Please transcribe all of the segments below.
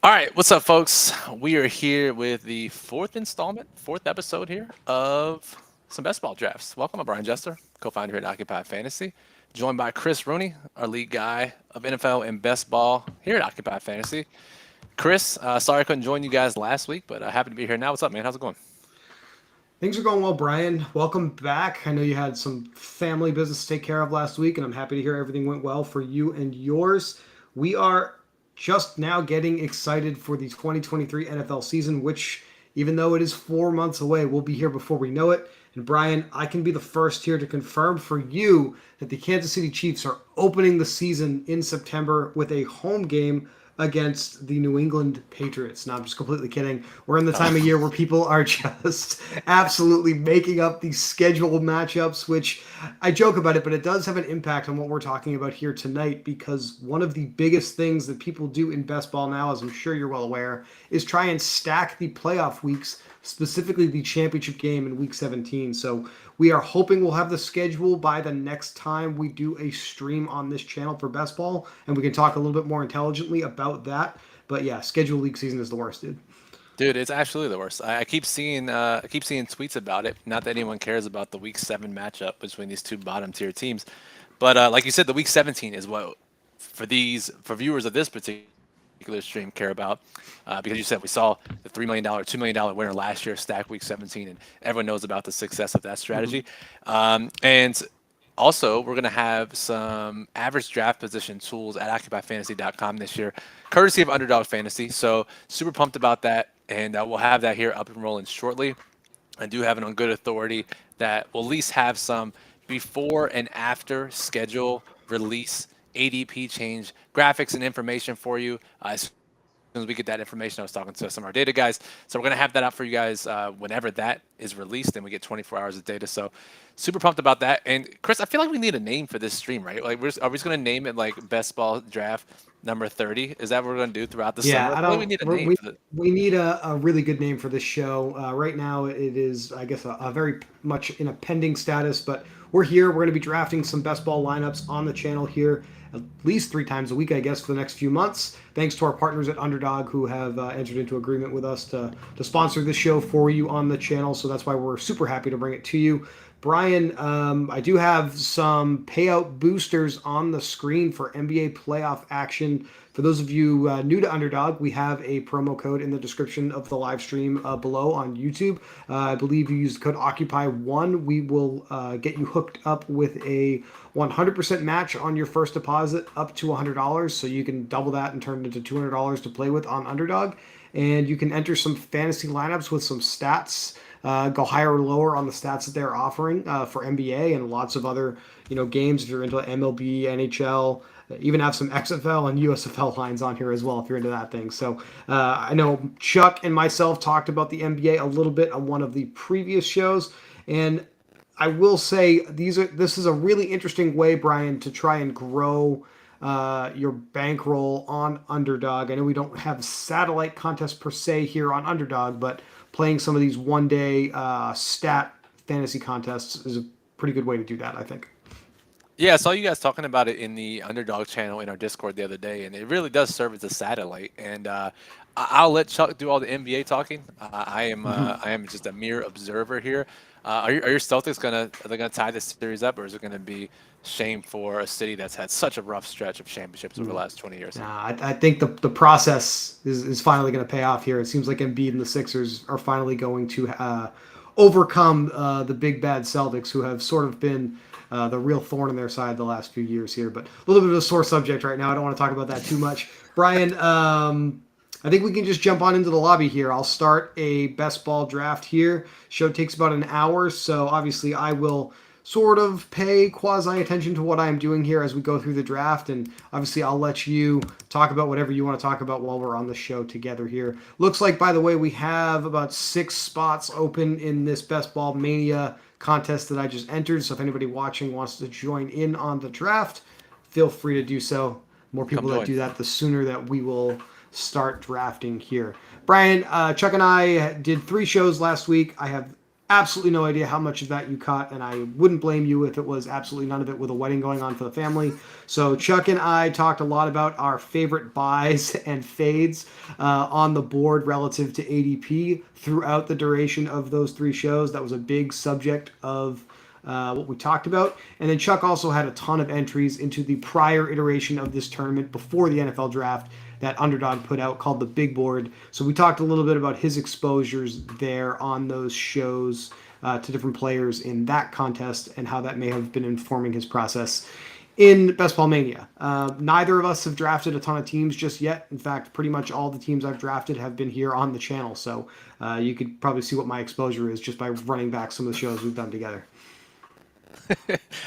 All right, what's up, folks? We are here with the fourth episode here of some best ball drafts. Welcome, I'm Brian Jester, co-founder here at Occupy Fantasy, joined by Chris Rooney, our lead guy of NFL and best ball here at Occupy Fantasy. Chris, sorry I couldn't join you guys last week, but happy to be here now. What's up, man? How's it going? Things are going well, Brian. Welcome back. I know you had some family business to take care of last week, and I'm happy to hear everything went well for you and yours. We are just now getting excited for the 2023 NFL season, which, even though it is 4 months away, will be here before we know it. And Brian, I can be the first here to confirm for you that the Kansas City Chiefs are opening the season in September with a home game against the New England Patriots. No, I'm just completely kidding. We're in the time of year where people are just absolutely making up these scheduled matchups, which I joke about it, but it does have an impact on what we're talking about here tonight because one of the biggest things that people do in best ball now, as I'm sure you're well aware, is try and stack the playoff weeks, specifically the championship game in week 17. So we are hoping we'll have the schedule by the next time we do a stream on this channel for best ball, and we can talk a little bit more intelligently about that. But yeah, schedule league season is the worst, dude. Dude, it's absolutely the worst. I keep seeing tweets about it. Not that anyone cares about the Week 7 matchup between these two bottom tier teams, but like you said, the Week 17 is what for viewers of this particular stream care about, because you said we saw the $3 million, $2 million winner last year stack Week 17, and everyone knows about the success of that strategy. And also, we're going to have some average draft position tools at OccupyFantasy.com this year, courtesy of Underdog Fantasy. So super pumped about that, and we'll have that here up and rolling shortly. I do have it on good authority that we'll at least have some before and after schedule release ADP change graphics and information for you as soon as we get that information. I was talking to some of our data guys, so we're going to have that out for you guys whenever that is released, and we get 24 hours of data. So super pumped about that. And Chris, I feel like we need a name for this stream, right? Like, are we just going to name it like Best Ball Draft number 30? Is that what we're going to do throughout the Yeah, summer? I I feel like we don't. need a name for the. We need a really good name for this show. Right now, it is, I guess, a very much in a pending status, but we're here. We're going to be drafting some best ball lineups on the channel here at least 3 times a week, I guess, for the next few months. Thanks to our partners at Underdog who have entered into agreement with us to sponsor this show for you on the channel. So that's why we're super happy to bring it to you. Brian, I do have some payout boosters on the screen for NBA playoff action. For those of you new to Underdog, we have a promo code in the description of the live stream below on YouTube. I believe you use the code Occupy1. We will get you hooked up with a 100% match on your first deposit up to $100. So you can double that and turn it into $200 to play with on Underdog. And you can enter some fantasy lineups with some stats. Go higher or lower on the stats that they're offering for NBA and lots of other games if you're into MLB, NHL. Even have some XFL and USFL lines on here as well if you're into that thing. So I know Chuck and myself talked about the NBA a little bit on one of the previous shows, and I will say this is a really interesting way, Brian, to try and grow your bankroll on Underdog. I know we don't have satellite contests per se here on Underdog, but playing some of these one-day stat fantasy contests is a pretty good way to do that, I think. Yeah, I saw you guys talking about it in the Underdog channel in our Discord the other day, and it really does serve as a satellite. And I'll let Chuck do all the NBA talking. I am just a mere observer here. Are your Celtics are they gonna tie this series up, or is it gonna be shame for a city that's had such a rough stretch of championships over the last 20 years? Nah, I think the process is finally going to pay off here. It seems like Embiid and the Sixers are finally going to overcome the big bad Celtics, who have sort of been the real thorn in their side the last few years here. But a little bit of a sore subject right now. I don't want to talk about that too much. Brian, I think we can just jump on into the lobby here. I'll start a best ball draft here. Show takes about an hour, so obviously I will sort of pay quasi attention to what I'm doing here as we go through the draft, and obviously I'll let you talk about whatever you want to talk about while we're on the show together here. Looks like, by the way, we have about 6 spots open in this Best Ball Mania contest that I just entered, so if anybody watching wants to join in on the draft, feel free to do so. More people that do that, the sooner that we will start drafting here. Brian, Chuck and I did 3 shows last week. I have Absolutely no idea how much of that you caught, and I wouldn't blame you if it was absolutely none of it with a wedding going on for the family. So Chuck and I talked a lot about our favorite buys and fades on the board relative to ADP throughout the duration of those three shows. That was a big subject of what we talked about. And then Chuck also had a ton of entries into the prior iteration of this tournament before the NFL draft that Underdog put out called the Big Board. So we talked a little bit about his exposures there on those shows to different players in that contest and how that may have been informing his process in Best Ball Mania. Neither of us have drafted a ton of teams just yet. In fact, pretty much all the teams I've drafted have been here on the channel. So you could probably see what my exposure is just by running back some of the shows we've done together.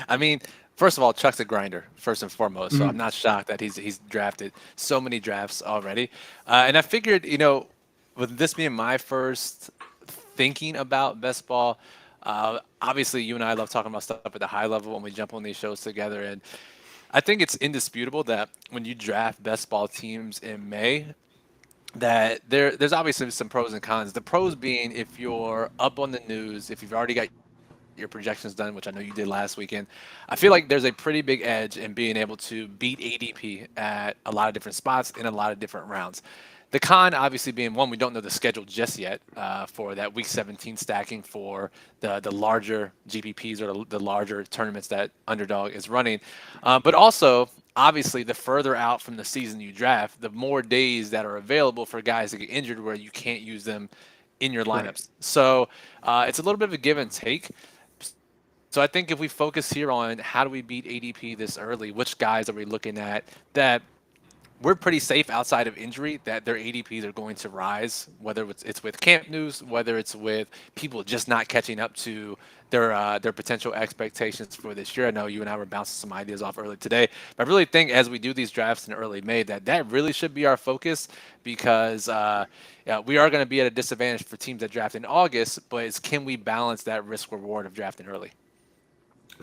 I mean, first of all, Chuck's a grinder first and foremost, so I'm Mm-hmm. not shocked that he's drafted so many drafts already. And I figured, with this being my first thinking about best ball, obviously you and I love talking about stuff at the high level when we jump on these shows together, and I think it's indisputable that when you draft best ball teams in May, that there's obviously some pros and cons. The pros being if you're up on the news, if you've already got your projections done, which I know you did last weekend, I feel like there's a pretty big edge in being able to beat ADP at a lot of different spots in a lot of different rounds. The con, obviously, being one, we don't know the schedule just yet for that Week 17 stacking for the larger GPPs or the larger tournaments that Underdog is running. But also, obviously, the further out from the season you draft, the more days that are available for guys to get injured where you can't use them in your Right. lineups. So it's a little bit of a give and take. So I think if we focus here on how do we beat ADP this early, which guys are we looking at that we're pretty safe outside of injury that their ADPs are going to rise, whether it's with camp news, whether it's with people just not catching up to their potential expectations for this year. I know you and I were bouncing some ideas off early today, but I really think as we do these drafts in early May that really should be our focus because yeah, we are going to be at a disadvantage for teams that draft in August, but it's can we balance that risk reward of drafting early?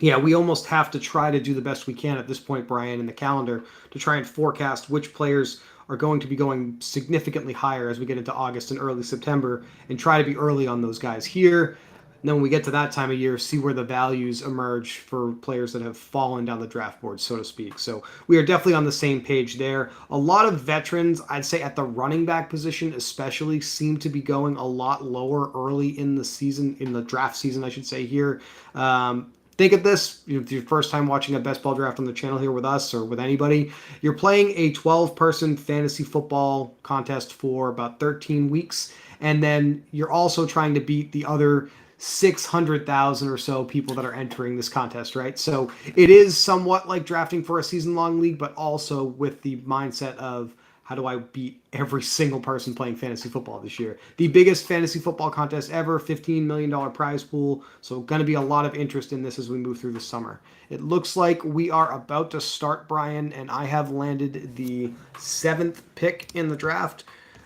Yeah, we almost have to try to do the best we can at this point, Brian, in the calendar to try and forecast which players are going to be going significantly higher as we get into August and early September and try to be early on those guys here. And then when we get to that time of year, see where the values emerge for players that have fallen down the draft board, so to speak. So we are definitely on the same page there. A lot of veterans, I'd say at the running back position especially, seem to be going a lot lower early in the season, in the draft season, I should say here. Think of this, if it's your first time watching a best ball draft on the channel here with us or with anybody, you're playing a 12-person fantasy football contest for about 13 weeks, and then you're also trying to beat the other 600,000 or so people that are entering this contest, right? So it is somewhat like drafting for a season long league, but also with the mindset of how do I beat every single person playing fantasy football this year? The biggest fantasy football contest ever, $15 million prize pool. So, going to be a lot of interest in this as we move through the summer. It looks like we are about to start, Brian, and I have landed the seventh pick in the draft.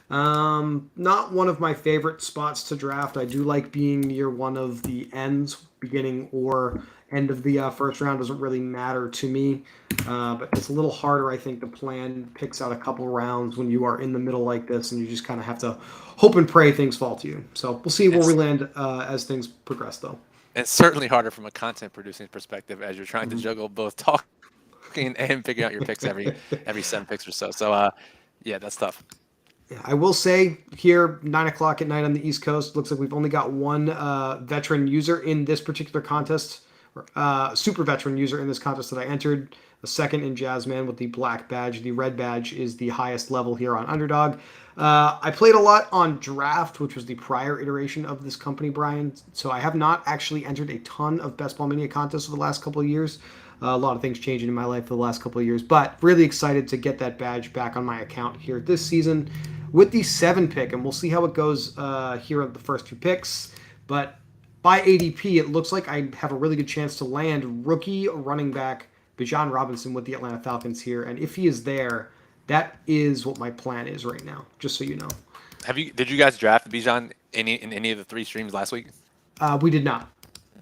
Not one of my favorite spots to draft. I do like being near one of the ends, beginning or end of the first round doesn't really matter to me. But it's a little harder, I think, to plan picks out a couple rounds when you are in the middle like this, and you just kind of have to hope and pray things fall to you. So we'll see where we It's land as things progress, though. it's certainly harder from a content producing perspective as you're trying to Mhm. juggle both talking and figuring out your picks every 7 picks or so. So yeah, that's tough. I will say here, 9 o'clock at night on the East Coast, looks like we've only got one veteran user in this particular contest, super veteran user in this contest that I entered. The second in Jazzman with the black badge. The red badge is the highest level here on Underdog. I played a lot on Draft, which was the prior iteration of this company, Brian. So I have not actually entered a ton of Best Ball Mania contests over the last couple of years. A lot of things changing in my life for the last couple of years, but really excited to get that badge back on my account here this season with the 7 pick, and we'll see how it goes here at the first 2 picks. But by ADP, it looks like I have a really good chance to land rookie running back Bijan Robinson with the Atlanta Falcons here, and if he is there, that is what my plan is right now. Just so you know, Did you guys draft Bijan in any of the three streams last week? we did not.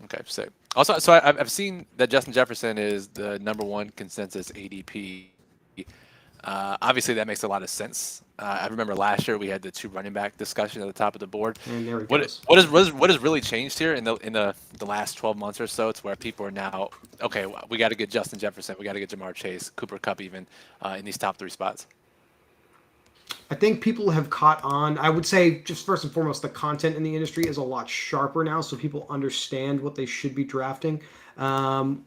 Okay, so also, I've seen that Justin Jefferson is the number one consensus ADP Obviously, that makes a lot of sense. I remember last year we had the two running back discussion at the top of the board. And there he What goes. what has really changed here in the last 12 months or so? It's where people are now okay. We got to get Justin Jefferson, we got to get Jamar Chase, Cooper Cup, even in these top three spots. I think people have caught on. I would say, just first and foremost, the content in the industry is a lot sharper now, so people understand what they should be drafting. Um,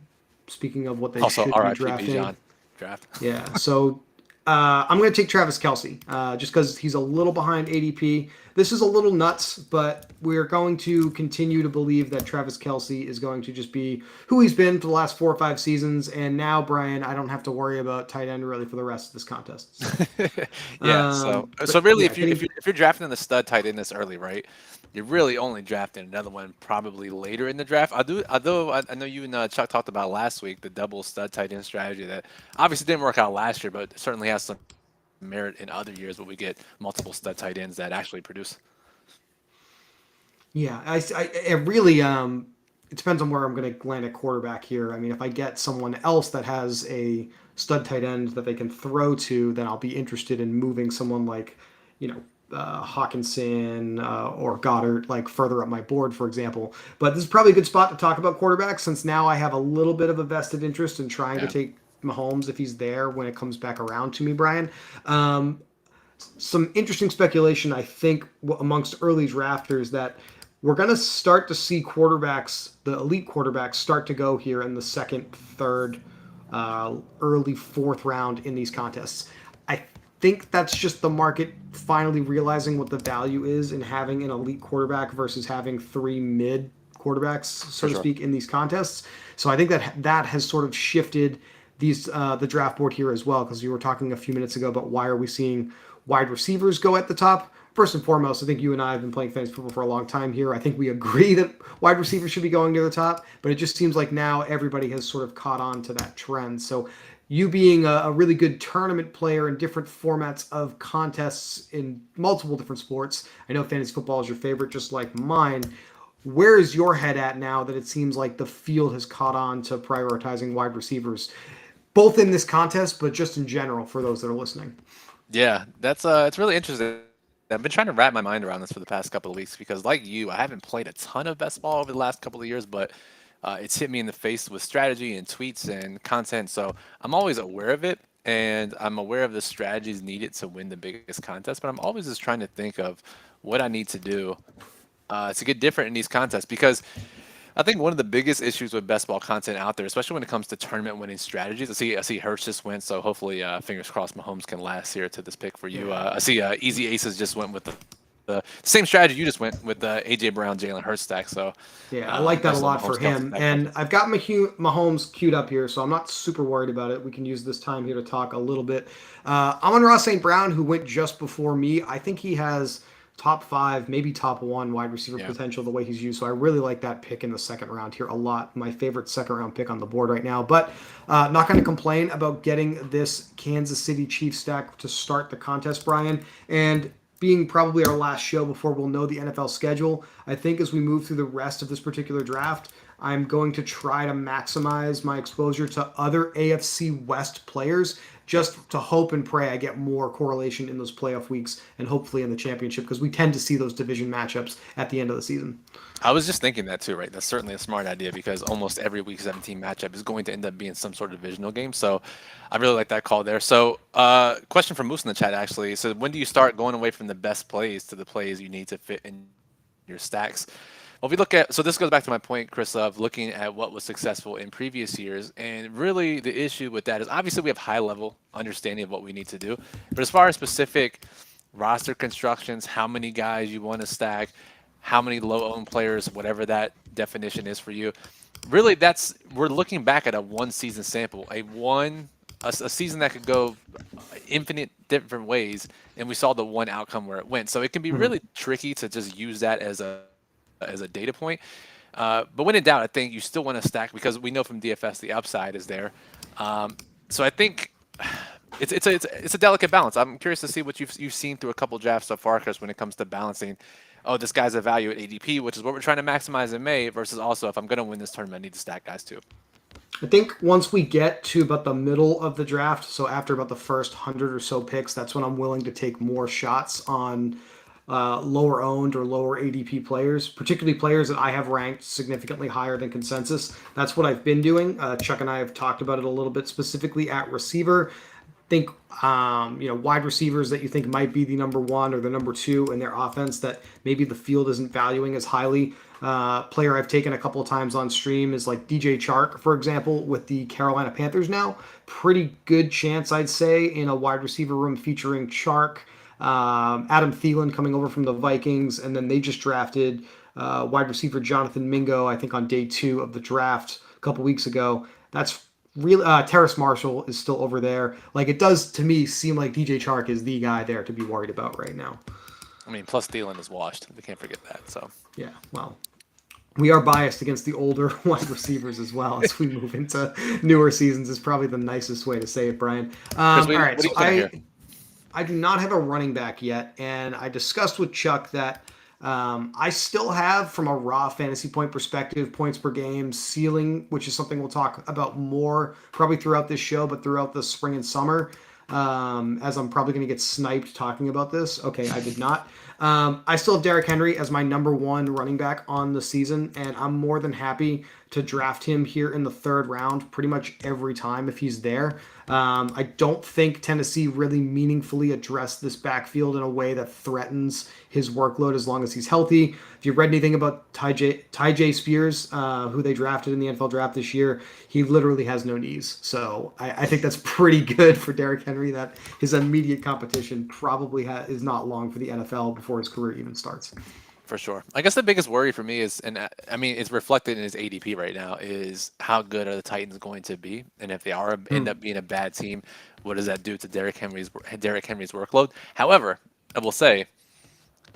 Speaking of what they Also, should be R.I.P. drafting, Bijan draft. yeah. So I'm going to take Travis Kelsey just because he's a little behind ADP. This is a little nuts, but we're going to continue to believe that Travis Kelsey is going to just be who he's been for the last 4 or 5 seasons. And now, Brian, I don't have to worry about tight end really for the rest of this contest. So, Yeah, so but really, yeah, getting if you're drafting the stud tight end this early, right? You're really only drafting another one probably later in the draft. Although I know you and Chuck talked about last week the double stud tight end strategy that obviously didn't work out last year, but certainly has some merit in other years where we get multiple stud tight ends that actually produce. Yeah, it really it depends on where I'm going to land at quarterback here. I mean, if I get someone else that has a stud tight end that they can throw to, then I'll be interested in moving someone like, you know, Hawkinson or Goddard like further up my board, for example. But this is probably a good spot to talk about quarterbacks since now I have a little bit of a vested interest in trying to Yeah. take Mahomes if he's there when it comes back around to me, Brian. Um, some interesting speculation, I think, amongst early drafters that we're going to start to see quarterbacks, the elite quarterbacks, start to go here in the second, third, early fourth round in these contests. I think that's just the market finally realizing what the value is in having an elite quarterback versus having three mid quarterbacks, so For to sure. speak, in these contests. So I think that has sort of shifted these the draft board here as well because you were talking a few minutes ago about why are we seeing wide receivers go at the top. First and foremost, I think you and I have been playing fantasy football for a long time here. I think we agree that wide receivers should be going near the top, but it just seems like now everybody has sort of caught on to that trend. So, you being a really good tournament player in different formats of contests in multiple different sports, I know fantasy football is your favorite, just like mine. Where is your head at now that it seems like the field has caught on to prioritizing wide receivers, both in this contest, but just in general for those that are listening? Yeah, that's it's really interesting. I've been trying to wrap my mind around this for the past couple of weeks because, like you, I haven't played a ton of best ball over the last couple of years, but it's hit me in the face with strategy and tweets and content. So I'm always aware of it, and I'm aware of the strategies needed to win the biggest contest. But I'm always just trying to think of what I need to do to get different in these contests because I think one of the biggest issues with best ball content out there, especially when it comes to tournament winning strategies, I see Hurts just went, so hopefully, fingers crossed, Mahomes can last here to this pick for you. Yeah. I see Easy Aces just went with the same strategy you just went with the AJ Brown, Jalen Hurts stack. So Yeah, I like that a nice little lot for Mahomes Kelsey him. stack there. And I've got Mahomes queued up here, so I'm not super worried about it. We can use this time here to talk a little bit. Amon-Ra St. Brown, who went just before me, I think he has top five, maybe top one wide receiver Yeah. potential the way he's used. So I really like that pick in the second round here a lot. My favorite second round pick on the board right now. But not going to complain about getting this Kansas City Chiefs stack to start the contest, Brian. And being probably our last show before we'll know the NFL schedule, I think as we move through the rest of this particular draft, I'm going to try to maximize my exposure to other AFC West players just to hope and pray I get more correlation in those playoff weeks and hopefully in the championship because we tend to see those division matchups at the end of the season. I was just thinking that too, right? That's certainly a smart idea because almost every Week 17 matchup is going to end up being some sort of divisional game. So I really like that call there. So, question from Moose in the chat actually. So, when do you start going away from the best plays to the plays you need to fit in your stacks? Well, if we look at, so this goes back to my point, Chris, of looking at what was successful in previous years. And really, the issue with that is obviously we have high level understanding of what we need to do. But as far as specific roster constructions, how many guys you want to stack, how many low owned players, whatever that definition is for you. Really, that's we're looking back at a one season sample, a season that could go infinite different ways, and we saw the one outcome where it went. So it can be Mhm. really tricky to just use that as a data point. But when in doubt, I think you still want to stack because we know from DFS the upside is there. So I think it's a delicate balance. I'm curious to see what you've seen through a couple drafts so far, Chris, when it comes to balancing. Oh, this guy's a value at ADP, which is what we're trying to maximize in May, versus also if I'm going to win this tournament, I need to stack guys too. I think once we get to about the middle of the draft, so after about the first 100 or so picks, that's when I'm willing to take more shots on lower owned or lower ADP players, particularly players that I have ranked significantly higher than consensus. That's what I've been doing. Chuck and I have talked about it a little bit specifically at receiver. Think wide receivers that you think might be the number one or the number two in their offense that maybe the field isn't valuing as highly. Player I've taken a couple of times on stream is like DJ Chark, for example, with the Carolina Panthers now. Pretty good chance, I'd say, in a wide receiver room featuring Chark, Adam Thielen coming over from the Vikings, and then they just drafted wide receiver Jonathan Mingo, I think, on day 2 of the draft a couple weeks ago. That's real. Terrace Marshall is still over there. Like, it does to me seem like DJ Chark is the guy there to be worried about right now. I mean, plus Thielen is washed. We can't forget that. So Yeah, well, we are biased against the older wide receivers as well as we move into newer seasons. Is probably the nicest way to say it, Brian. Chris, All right, what are so you thinking here? I do not have a running back yet, and I discussed with Chuck that I still have, from a raw fantasy point perspective, points per game ceiling, which is something we'll talk about more probably throughout this show, but throughout the spring and summer, as I'm probably going to get sniped talking about this. Okay, I did not. I still have Derrick Henry as my number one running back on the season, and I'm more than happy to draft him here in the third round pretty much every time if he's there. I don't think Tennessee really meaningfully addressed this backfield in a way that threatens his workload as long as he's healthy. If you read anything about Ty J Spears, who they drafted in the NFL draft this year, he literally has no knees. So I think that's pretty good for Derrick Henry that his immediate competition probably is not long for the NFL before his career even starts. For sure. I guess the biggest worry for me is, and I mean, it's reflected in his ADP right now, is how good are the Titans going to be? And if they are end Hmm. up being a bad team, what does that do to Derrick Henry's workload? However, I will say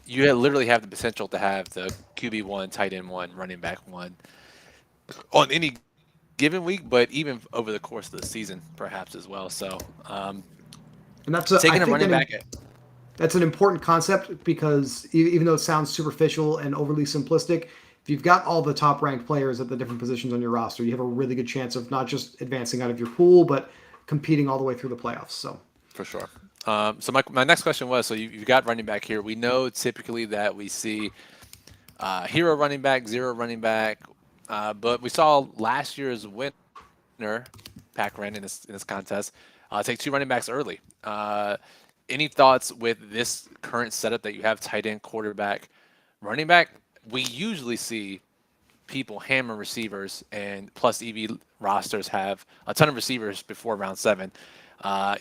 literally have the potential to have the QB one, tight end one, running back one on any given week, but even over the course of the season, perhaps as well. So And I taking a think running that back, that's an important concept because even though it sounds superficial and overly simplistic, if you've got all the top ranked players at the different positions on your roster, you have a really good chance of not just advancing out of your pool, but competing all the way through the playoffs. So, for sure. So my next question was, so you've got running back here. We know typically that we see hero running back, zero running back, but we saw last year's winner, Pac Ren in this contest, take two running backs early. Any thoughts with this current setup that you have tight end, quarterback, running back? We usually see people hammer receivers, and plus EV rosters have a ton of receivers before round 7.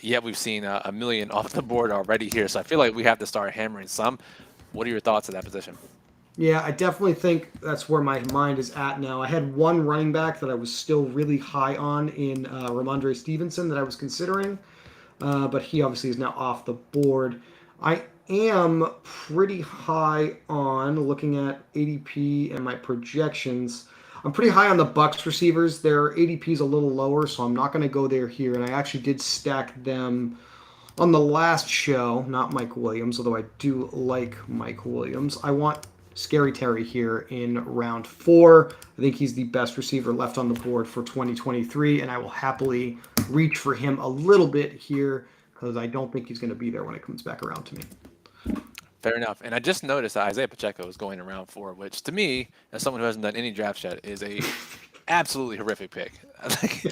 Yet we've seen a million off the board already here, so I feel like we have to start hammering some. What are your thoughts on that position? yeah, I definitely think that's where my mind is at now. I had one running back that I was still really high on in Ramondre Stevenson that I was considering, but he obviously is now off the board. I am pretty high on looking at ADP and my projections. I'm pretty high on the Bucks receivers. Their ADP is a little lower, so I'm not going to go there here. And I actually did stack them on the last show, not Mike Williams, although I do like Mike Williams. I want Scary Terry here in round 4. I think he's the best receiver left on the board for 2023, and I will happily reach for him a little bit here because I don't think he's going to be there when it comes back around to me. Fair enough. And I just noticed that Isaiah Pacheco is going around 4, which to me, as someone who hasn't done any drafts yet, is a absolutely horrific pick. Like,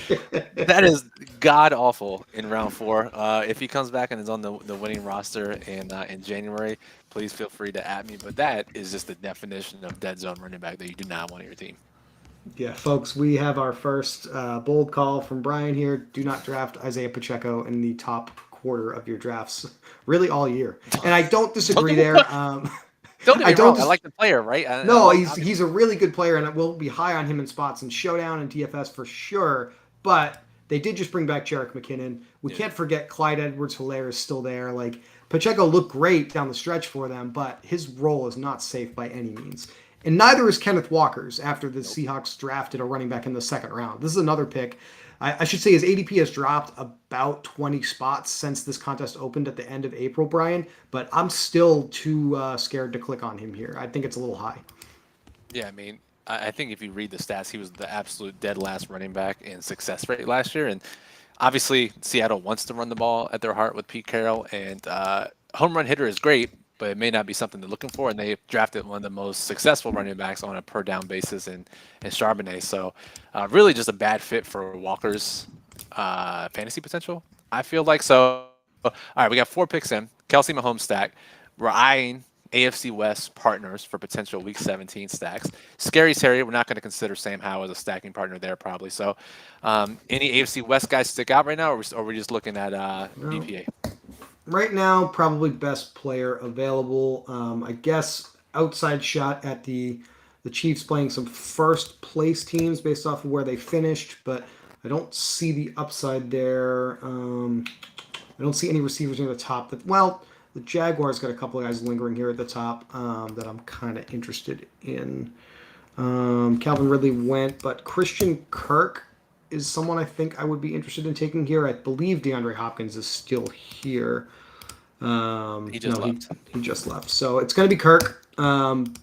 that is god awful in round 4. If he comes back and is on the winning roster in January, please feel free to at me. But that is just the definition of dead zone running back that you do not want on your team. Yeah, folks, we have our first bold call from Brian here. Do not draft Isaiah Pacheco in the top quarter of your drafts, really all year. And I don't Don't disagree get me there. wrong. Don't get I me don't wrong. I dis- like the player, right? I No, like he's obviously. a really good player, and we'll be high on him in spots and showdown and DFS for sure. But they did just bring back Jarek McKinnon. We Yeah. can't forget Clyde Edwards-Helaire is still there. Like, Pacheco looked great down the stretch for them, but his role is not safe by any means. And neither is Kenneth Walker's after the Nope. Seahawks drafted a running back in the second round. This is another pick. I should say his ADP has dropped about 20 spots since this contest opened at the end of April, Brian, but I'm still too scared to click on him here. I think it's a little high. Yeah, I mean, I think if you read the stats, he was the absolute dead last running back in success rate last year. And obviously, Seattle wants to run the ball at their heart with Pete Carroll, and home run hitter is great, but it may not be something they're looking for. And they drafted one of the most successful running backs on a per down basis in Charbonnet. So, really, just a bad fit for Walker's fantasy potential. I feel like so. All right, we got 4 picks in. Kelsey Mahomes stack. We're eyeing AFC West partners for potential Week 17 stacks. Scary Terry, we're not going to consider Sam Howell as a stacking partner there, probably. So, any AFC West guys stick out right now, or are we just looking at No. BPA? Right now, probably best player available. I guess outside shot at the Chiefs playing some first place teams based off of where they finished, but I don't see the upside there. I don't see any receivers near the top. Well, the Jaguars got a couple of guys lingering here at the top that I'm kind of interested in. Calvin Ridley went, but Christian Kirk is someone I think I would be interested in taking here. I believe DeAndre Hopkins is still here. He just No, left. he just left. So it's going to be Kirk. I dig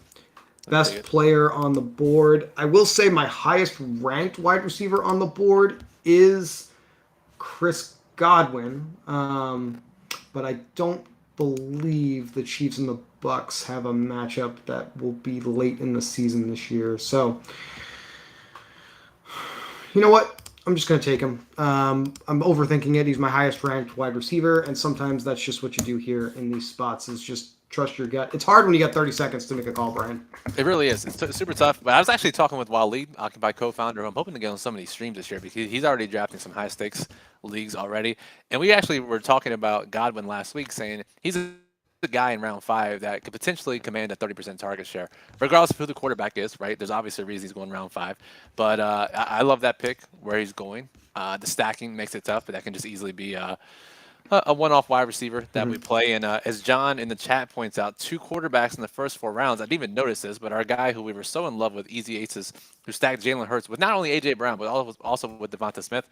Best it. player on the board. I will say my highest ranked wide receiver on the board is Chris Godwin. But I don't believe the Chiefs and the Bucks have a matchup that will be late in the season this year. So you know what? I'm just going to take him. I'm overthinking it. He's my highest ranked wide receiver, and sometimes that's just what you do here in these spots is just trust your gut. It's hard when you got 30 seconds to make a call, Brian. It really is. It's super tough. But I was actually talking with Waleed, Occupy co-founder, who I'm hoping to get on some of these streams this year because he's already drafting some high stakes leagues already. And we actually were talking about Godwin last week, saying he's a guy in round 5 that could potentially command a 30% target share, regardless of who the quarterback is. Right? There's obviously a reason he's going round 5, but I love that pick where he's going. The stacking makes it tough, but that can just easily be a one-off wide receiver that we Mm-hmm. play. And as John in the chat points out, 2 quarterbacks in the first 4 rounds. I didn't even notice this, but our guy who we were so in love with, Easy Aces, who stacked Jalen Hurts with not only AJ Brown but also with Devonta Smith,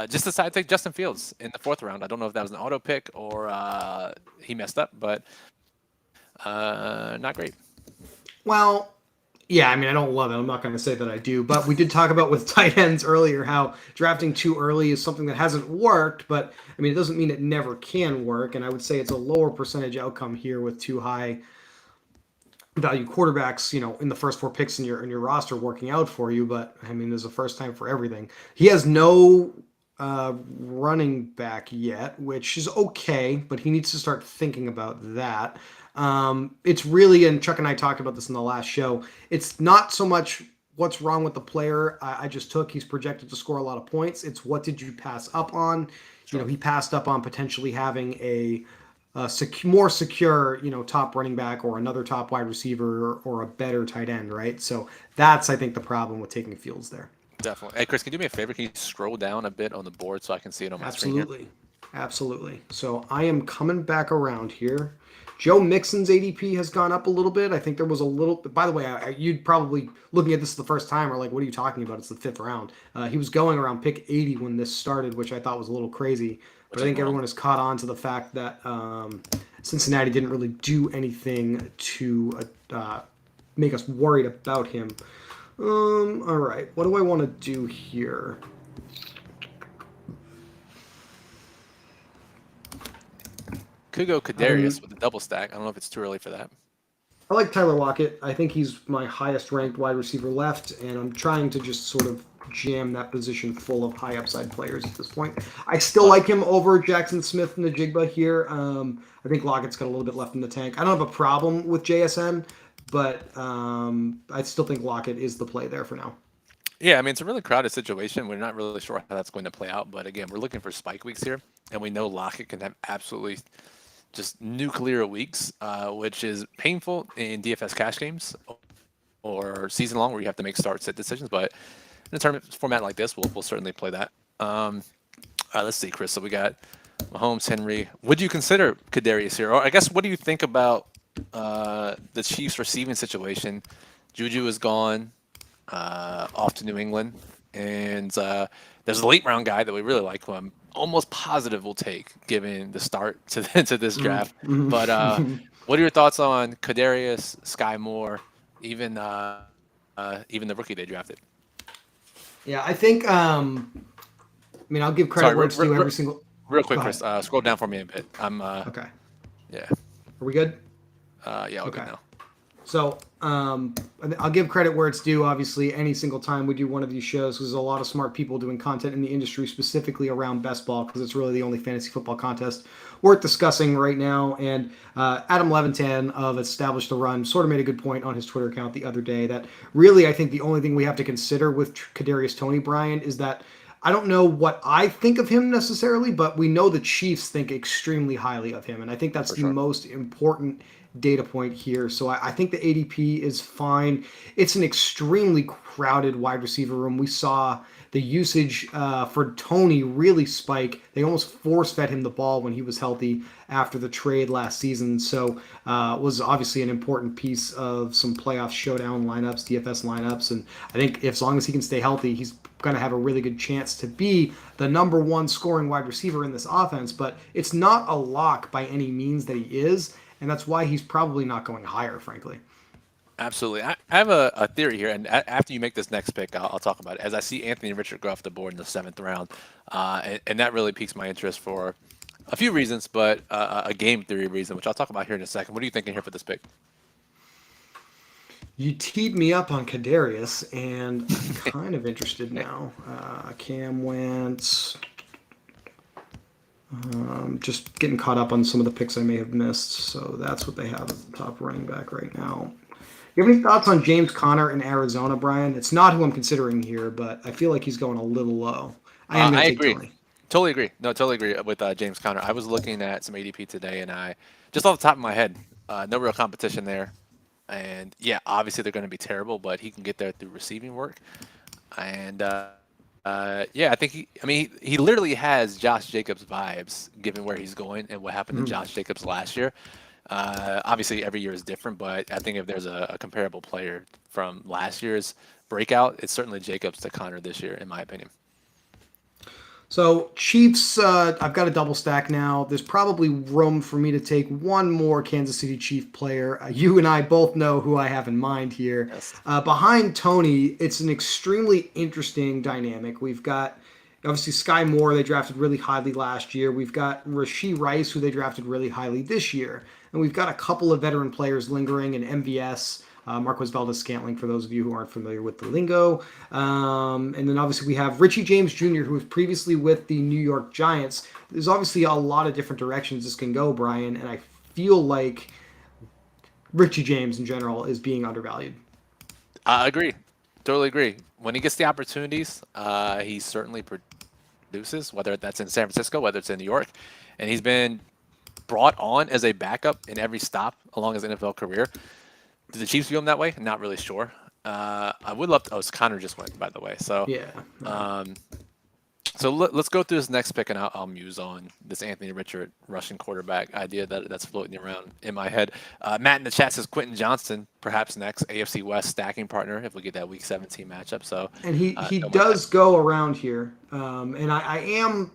just decided to take Justin Fields in the 4th round. I don't know if that was an auto pick or he messed up, but not great. Well, yeah, I mean, I don't love it. I'm not going to say that I do, but we did talk about with tight ends earlier how drafting too early is something that hasn't worked, but I mean, it doesn't mean it never can work. And I would say it's a lower percentage outcome here with too high value quarterbacks, in the first 4 picks in your roster working out for you. But I mean, there's a first time for everything. He has no running back yet, which is okay, but he needs to start thinking about that. It's really, and Chuck and I talked about this in the last show. It's not so much what's wrong with the player I just took. He's projected to score a lot of points. It's what did you pass up on? Sure. He passed up on potentially having more secure, top running back or another top wide receiver or a better tight end, right? So that's, I think, the problem with taking Fields there. Definitely. Hey, Chris, can you do me a favor? Can you scroll down a bit on the board so I can see it on my screen here? Absolutely. Absolutely. So I am coming back around here. Joe Mixon's ADP has gone up a little bit. I think there was a little. By the way, you'd probably looking at this the first time are like, "What are you talking about? It's the 5th round." He was going around pick 80 when this started, which I thought was a little crazy. But Which I is think wrong. everyone has caught on to the fact that Cincinnati didn't really do anything to make us worried about him. All right, what do I want to do here? Could go I'm Kadarius with a double stack. I don't know if it's too early for that. I like Tyler Lockett. I think he's my highest ranked wide receiver left, and I'm trying to just sort of jam that position full of high upside players at this point. I still Love like it. him over Jackson Smith and the Jigba here. I think Lockett's got a little bit left in the tank. I don't have a problem with JSN, but I still think Lockett is the play there for now. Yeah, I mean, it's a really crowded situation. We're not really sure how that's going to play out. But again, we're looking for spike weeks here. And we know Lockett can have absolutely just nuclear weeks, which is painful in DFS cash games or season long where you have to make start sit decisions. But in a tournament format like this, we'll certainly play that. Let's see, Chris. So we got Mahomes, Henry. Would you consider Kadarius here? Or I guess, what do you think about the Chiefs' receiving situation? Juju is gone, off to New England, and there's a late round guy that we really like, who I'm almost positive will take, given the start to to this draft. But Mm-hmm. what are your thoughts on Kadarius, Sky Moore, even even the rookie they drafted. Yeah, I think. I mean, I'll give credit Sorry, where it's due. Every single. real Go quick, ahead. Chris. Scroll down for me a bit. Okay. Yeah, Are we good? yeah, all good Okay. now. So I'll give credit where it's due. Obviously, any single time we do one of these shows, because there's a lot of smart people doing content in the industry specifically around best ball, because it's really the only fantasy football contest worth discussing right now. And Adam Levitan of Established the Run sort of made a good point on his Twitter account the other day that really I think the only thing we have to consider with Kadarius Toney Bryant is that I don't know what I think of him necessarily, but we know the Chiefs think extremely highly of him, and I think that's For the sure. most important data point here. So I think the ADP is fine. It's an extremely crowded wide receiver room. We saw the usage for Tony really spike. They almost force fed him the ball when he was healthy after the trade last season. So was obviously an important piece of some playoff showdown lineups, DFS lineups, and I think if, as long as he can stay healthy, he's going to have a really good chance to be the number one scoring wide receiver in this offense. But it's not a lock by any means that he is, and that's why he's probably not going higher, frankly. Absolutely. I have a theory here, and after you make this next pick, I'll talk about it. As I see Anthony Richard go off the board in the seventh round, and that really piques my interest for a few reasons, but a game theory reason, which I'll talk about here in a second. What are you thinking here for this pick? You teed me up on Kadarius, and I'm kind of interested now. Cam Wentz. Just getting caught up on some of the picks I may have missed. So that's what they have as the top running back right now. You have any thoughts on James Conner in Arizona, Brian? It's not who I'm considering here, but I feel like he's going a little low. I am going I to take agree. Tony. Totally agree. No, totally agree with James Conner. I was looking at some ADP today, and I just off the top of my head, no real competition there. And yeah, obviously they're going to be terrible, but he can get there through receiving work. And yeah, I think he literally has Josh Jacobs vibes, given where he's going and what happened to Josh Jacobs last year. Obviously, every year is different, but I think if there's a comparable player from last year's breakout, it's certainly Jacobs to Connor this year, in my opinion. So Chiefs, I've got a double stack now. There's probably room for me to take one more Kansas City Chief player. You and I both know who I have in mind here. Yes. Behind Tony, it's an extremely interesting dynamic. We've got obviously Sky Moore, they drafted really highly last year. We've got Rasheed Rice, who they drafted really highly this year. And we've got a couple of veteran players lingering in MVS. Marquez Valdez Scantling, for those of you who aren't familiar with the lingo. And then obviously we have Richie James Jr., who was previously with the New York Giants. There's obviously a lot of different directions this can go, Brian, and I feel like Richie James in general is being undervalued. I agree. Totally agree. When he gets the opportunities, he certainly produces, whether that's in San Francisco, whether it's in New York. And he's been brought on as a backup in every stop along his NFL career. Do the Chiefs view him that way? Not really sure. I would love to. Oh, Connor just went, by the way. So, Yeah. um, let's go through this next pick, and I'll muse on this Anthony Richard Russian quarterback idea that's floating around in my head. Matt in the chat says Quentin Johnston, perhaps next AFC West stacking partner if we get that Week 17 matchup. So, And he don't mind that. does go around here, and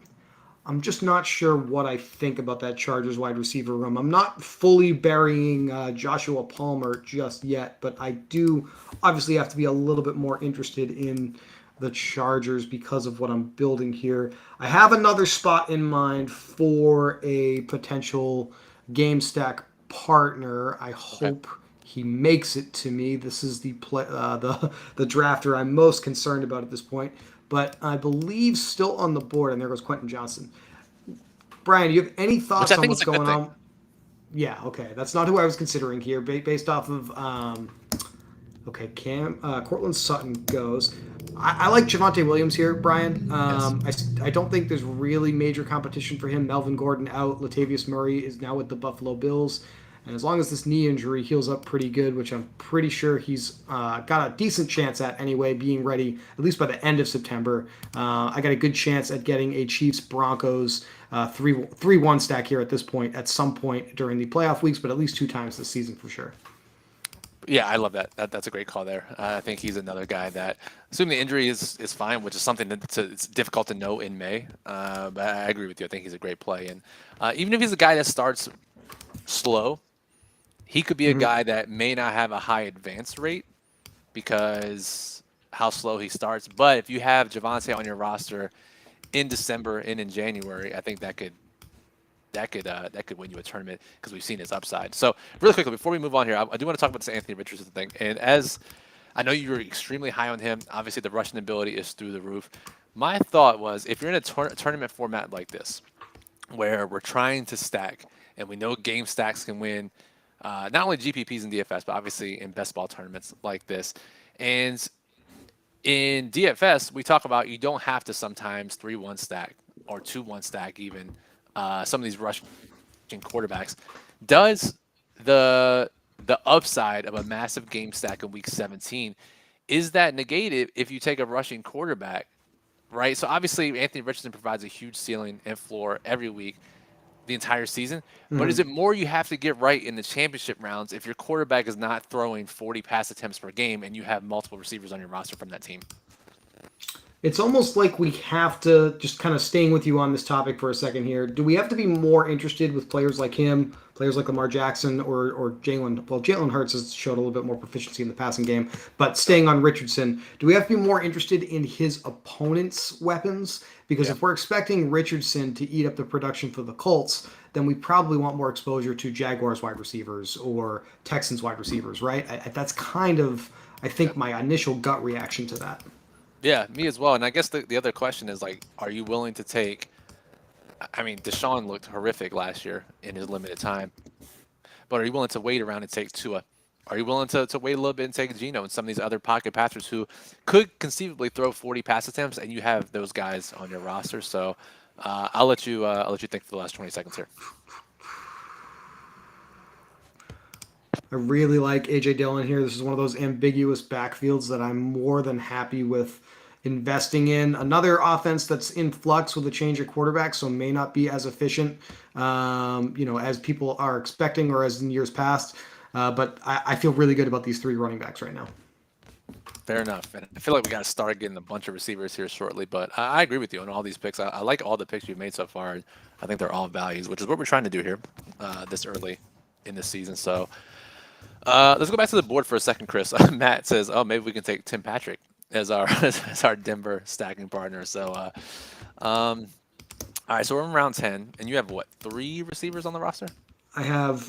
I'm just not sure what I think about that Chargers wide receiver room. I'm not fully burying Joshua Palmer just yet, but I do obviously have to be a little bit more interested in the Chargers because of what I'm building here. I have another spot in mind for a potential game stack partner. I Okay. hope he makes it to me. This is the drafter I'm most concerned about at this point. But I believe still on the board, and there goes Quentin Johnson. Brian, do you have any Which thoughts I on think what's is a good going thing. on? Yeah, okay, that's not who I was considering here. Based off of okay, Cortland Sutton goes. I like Javante Williams here, Brian. Yes. I don't think there's really major competition for him. Melvin Gordon out. Latavius Murray is now with the Buffalo Bills. And as long as this knee injury heals up pretty good, which I'm pretty sure he's got a decent chance at anyway, being ready at least by the end of September, I got a good chance at getting a Chiefs Broncos 3-1 stack here at this point, at some point during the playoff weeks, but at least two times this season for sure. Yeah, I love that. That's a great call there. I think he's another guy that, assuming the injury is fine, which is something it's difficult to know in May. But I agree with you. I think he's a great play, and even if he's a guy that starts slow, he could be a guy that may not have a high advance rate, because how slow he starts. But if you have Javante on your roster in December and in January, I think that could win you a tournament because we've seen his upside. So really quickly before we move on here, I do want to talk about this Anthony Richardson thing. And as I know you were extremely high on him, obviously the rushing ability is through the roof. My thought was if you're in a tournament format like this, where we're trying to stack, and we know game stacks can win not only GPPs and DFS, but obviously in best ball tournaments like this. And in DFS, we talk about you don't have to sometimes 3-1 stack or 2-1 stack even some of these rushing quarterbacks. Does the the upside of a massive game stack in week 17 is that negated if you take a rushing quarterback, right? So obviously Anthony Richardson provides a huge ceiling and floor every week the entire season. But is Mhm. it more you have to get right in the championship rounds if your quarterback is not throwing 40 pass attempts per game and you have multiple receivers on your roster from that team? It's almost like we have to just kind of staying with you on this topic for a second here. Do we have to be more interested with players like him, players like Lamar Jackson or Jalen? Well, Jalen Hurts has showed a little bit more proficiency in the passing game, but Yep. staying on Richardson, do we have to be more interested in his opponent's weapons? Because Yeah. if we're expecting Richardson to eat up the production for the Colts, then we probably want more exposure to Jaguars wide receivers or Texans wide receivers, right? That's kind of, I Yeah. think, my initial gut reaction to that. Yeah, me as well. And I guess the other question is like, are you willing to take? I mean, Deshaun looked horrific last year in his limited time, but are you willing to wait around and take Tua? Are you willing to wait a little bit and take Geno and some of these other pocket passers who could conceivably throw 40 pass attempts, and you have those guys on your roster? So I'll let you think for the last 20 seconds here. I really like AJ Dillon here. This is one of those ambiguous backfields that I'm more than happy with investing in. Another offense that's in flux with a change of quarterback, so may not be as efficient, as people are expecting or as in years past. But I feel really good about these three running backs right now. Fair enough. And I feel like we got to start getting a bunch of receivers here shortly. But I agree with you on all these picks. I like all the picks you've made so far. I think they're all values, which is what we're trying to do here this early in this season. So let's go back to the board for a second, Chris. Matt says, "Oh, maybe we can take Tim Patrick as our as our Denver stacking partner." So, um, all right. So we're in round 10, and you have what, three receivers on the roster? I have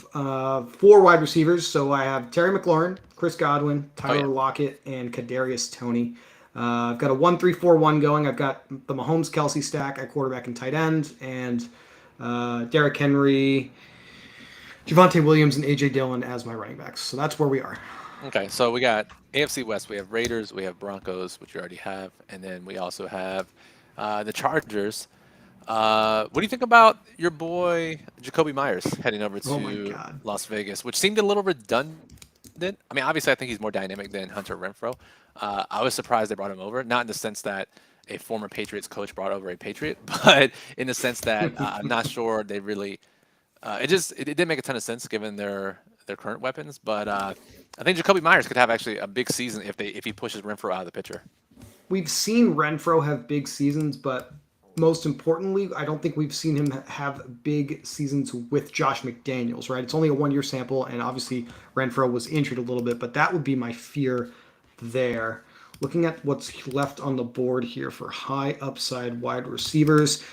four wide receivers. So I have Terry McLaurin, Chris Godwin, Oh yeah. Tyler Lockett, and Kadarius Tony. I've got a 1-3-4-1 going. I've got the Mahomes Kelsey stack at quarterback and tight end, and Derrick Henry, Javante Williams, and AJ Dillon as my running backs. So that's where we are. Okay. So we got AFC West. We have Raiders. We have Broncos, which you already have, and then we also have the Chargers. What do you think about your boy Jacoby Myers heading over Oh my to God. Las Vegas, which seemed a little redundant? I mean, obviously, I think he's more dynamic than Hunter Renfro. I was surprised they brought him over, not in the sense that a former Patriots coach brought over a Patriot, but in the sense that I'm not sure they really. It didn't make a ton of sense given their current weapons, but I think Jacoby Myers could have actually a big season if he pushes Renfro out of the picture. We've seen Renfro have big seasons, but most importantly, I don't think we've seen him have big seasons with Josh McDaniels, right? It's only a 1 year sample, and obviously Renfro was injured a little bit, but that would be my fear there. Looking at what's left on the board here for high upside wide receivers,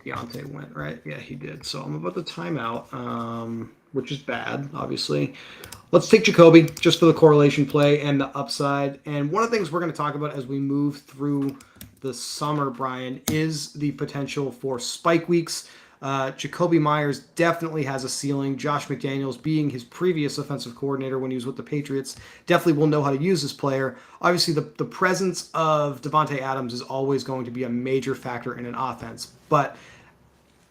Deontay went, right? Yeah, he did. So I'm about to timeout, which is bad, obviously. Let's take Jacoby just for the correlation play and the upside. And one of the things we're going to talk about as we move through the summer, Brian, is the potential for spike weeks. Jacoby Myers definitely has a ceiling. Josh McDaniels, being his previous offensive coordinator when he was with the Patriots, definitely will know how to use this player. Obviously, the presence of Devontae Adams is always going to be a major factor in an offense, but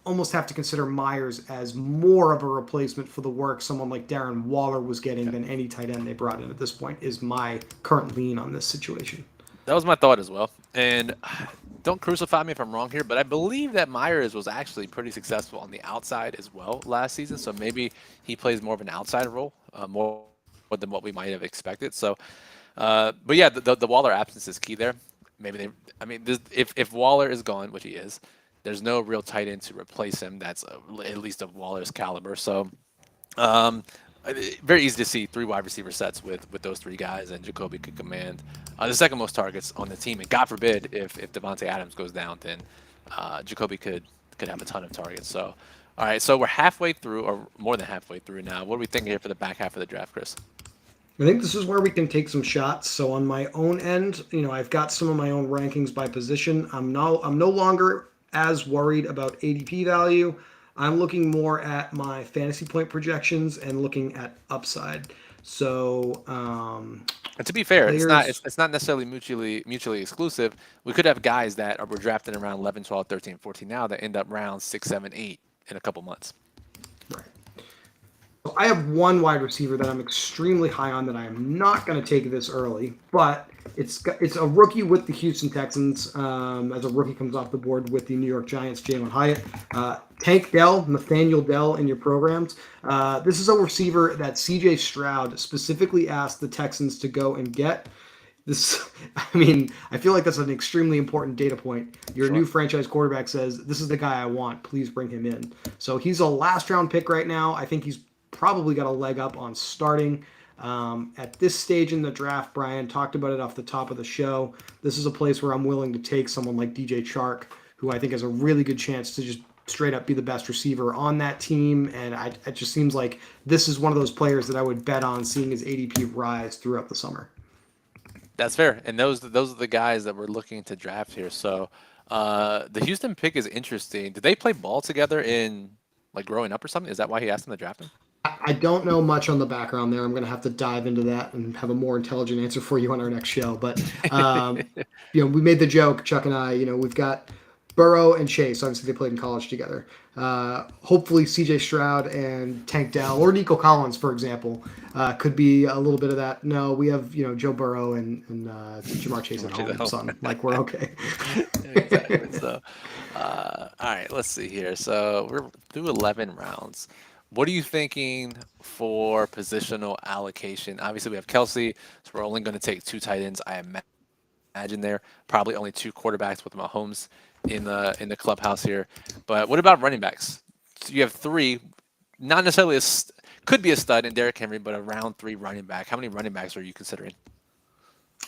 almost have to consider Myers as more of a replacement for the work someone like Darren Waller was getting Yeah. than any tight end they brought in at this point, is my current lean on this situation. That was my thought as well. And don't crucify me if I'm wrong here, but I believe that Myers was actually pretty successful on the outside as well last season. So maybe he plays more of an outside role, more than what we might have expected. So, but yeah, the Waller absence is key there. Maybe they, I mean, if Waller is gone, which he is, there's no real tight end to replace him. That's at least of Waller's caliber. So, um, very easy to see three wide receiver sets with those three guys, and Jacoby could command the second most targets on the team. And God forbid if Devontae Adams goes down, then Jacoby could have a ton of targets. So, all right, so we're halfway through, or more than halfway through now. What are we thinking here for the back half of the draft, Chris? I think this is where we can take some shots. So on my own end, I've got some of my own rankings by position. I'm no longer as worried about ADP value. I'm looking more at my fantasy point projections and looking at upside. So And to be fair, it's not players, it's not necessarily mutually exclusive. We could have guys that were drafted around 11, 12, 13, 14 now that end up round 6, 7, 8 in a couple months. right. So I have one wide receiver that I'm extremely high on that I am not going to take this early, but it's a rookie with the Houston Texans. As a rookie comes off the board with the New York Giants, Jalen Hyatt, Tank Dell, Nathaniel Dell in your programs. This is a receiver that C.J. Stroud specifically asked the Texans to go and get. This, I mean, I feel like that's an extremely important data point. Your Sure. new franchise quarterback says, "This is the guy I want. Please bring him in." So he's a last round pick right now. I think he's probably got a leg up on starting. At this stage in the draft, Brian talked about it off the top of the show. This is a place where I'm willing to take someone like DJ Chark, who I think has a really good chance to just straight up be the best receiver on that team. And it just seems like this is one of those players that I would bet on seeing his ADP rise throughout the summer. That's fair, and those are the guys that we're looking to draft here. So, the Houston pick is interesting. Did they play ball together in like growing up or something? Is that why he asked them to draft him? I don't know much on the background there. I'm going to have to dive into that and have a more intelligent answer for you on our next show. But we made the joke, Chuck and I. We've got Burrow and Chase. Obviously, they played in college together. Hopefully, C.J. Stroud and Tank Dell or Nico Collins, for example, could be a little bit of that. No, we have Joe Burrow and Jamar Chase at Which is at home, home. son. Like we're okay. Exactly. So, all right, let's see here. So we're through 11 rounds. What are you thinking for positional allocation? Obviously, we have Kelsey, so we're only going to take two tight ends. I imagine there probably only two quarterbacks with Mahomes in the clubhouse here. But what about running backs? So you have three, not necessarily could be a stud in Derrick Henry, but a round three running back. How many running backs are you considering?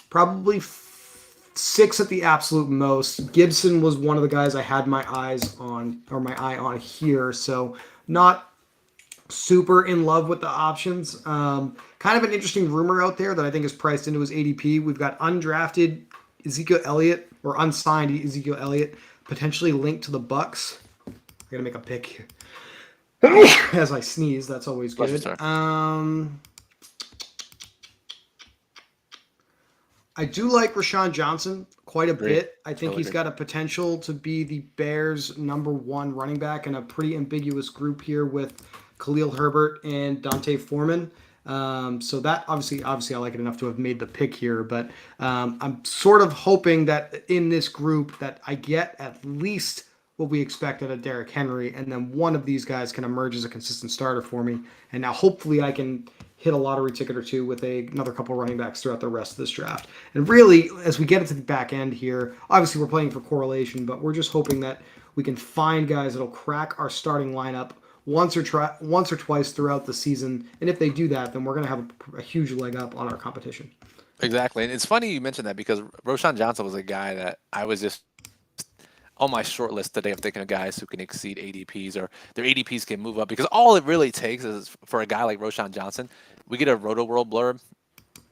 Probably six at the absolute most. Gibson was one of the guys I had my eyes on or my eye on here, so not super in love with the options. Kind of an interesting rumor out there that I think is priced into his ADP. We've got undrafted Ezekiel Elliott or unsigned Ezekiel Elliott potentially linked to the Bucks. I gotta make a pick here. As I sneeze, that's always Pleasure, good. sir. I do like Rashawn Johnson quite a Agree. bit. I think Totally he's agree. got a potential to be the Bears' number one running back in a pretty ambiguous group here with Khalil Herbert and Dante Foreman. So that obviously, I like it enough to have made the pick here. But I'm sort of hoping that in this group that I get at least what we expect out of Derrick Henry, and then one of these guys can emerge as a consistent starter for me. And now hopefully I can hit a lottery ticket or two with another couple running backs throughout the rest of this draft. And really, as we get into the back end here, obviously we're playing for correlation, but we're just hoping that we can find guys that'll crack our starting lineup once or twice throughout the season. And if they do that, then we're going to have a huge leg up on our competition. Exactly. And it's funny you mentioned that because Roshan Johnson was a guy that I was just on my short list today of thinking of guys who can exceed ADPs or their ADPs can move up because all it really takes is for a guy like Roshan Johnson, we get a Roto World blurb